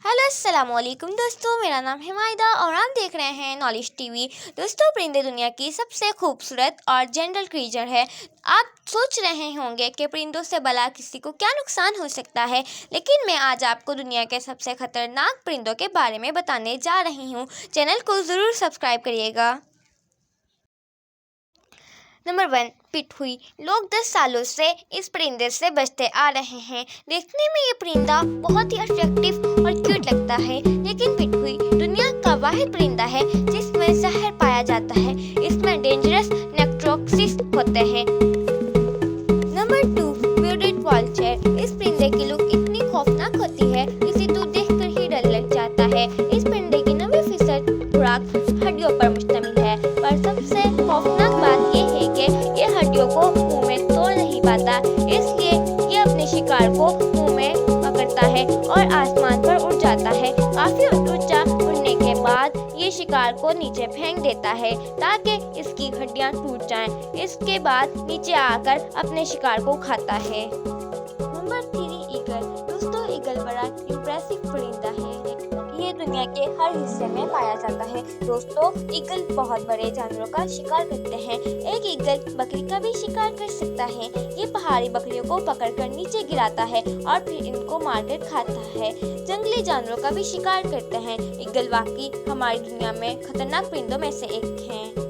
Hello अस्सलाम वालेकुम दोस्तों, मेरा नाम है मायदा और आप देख रहे हैं नॉलेज टीवी। दोस्तों, परिंदे दुनिया की सबसे खूबसूरत और जनरल क्रीचर है। आप सोच रहे होंगे कि परिंदों से भला किसी को क्या नुकसान हो सकता है, लेकिन मैं आज आपको दुनिया के सबसे खतरनाक परिंदों के बारे में बताने जा रही हूँ। चैनल को ज़रूर सब्सक्राइब करिएगा। नंबर 1, पिटहुई। लोग 10 सालों से इस परिंदे से बचते आ रहे हैं। देखने में ये परिंदा बहुत ही अट्रैक्टिव और क्यूट लगता है, लेकिन पिटहुई दुनिया का वाहिद परिंदा है जिसमें जहर पाया जाता है। इसमें डेंजरस नेक्रोसिस होते हैं। Number 2, bearded vulture. इस परिंदे की लुक इतनी खौफनाक होती है, इसे तो देखकर ही डर लग जाता है। इस परिंदे की 90% खुराक हड्डियों पर मुश्तमिल है, पर सबसे खौफनाक बात ये है कि ये हड्डियों को मुंह में तोड़ नहीं पाता, इसलिए ये अपने शिकार को मुंह में पकड़ता है और आसमान पर उड़ जाता है। काफी ऊंचा उड़ने के बाद ये शिकार को नीचे फेंक देता है ताकि इसकी हड्डियां टूट जाएं। इसके बाद नीचे आकर अपने शिकार को खाता है। Number 3, eagle. दोस्तों, ईगल बड़ा इम्प्रेसिव परिंदा है। ये दुनिया के हर हिस्से में पाया जाता है। दोस्तों, ईगल बहुत बड़े जानवरों का शिकार करते हैं। एक ईगल बकरी का भी शिकार कर सकता है। ये पहाड़ी बकरियों को पकड़कर नीचे गिराता है और फिर इनको मारकर खाता है। जंगली जानवरों का भी शिकार करते हैं। ईगल वाकई हमारी दुनिया में खतरनाक परिंदों में से एक है।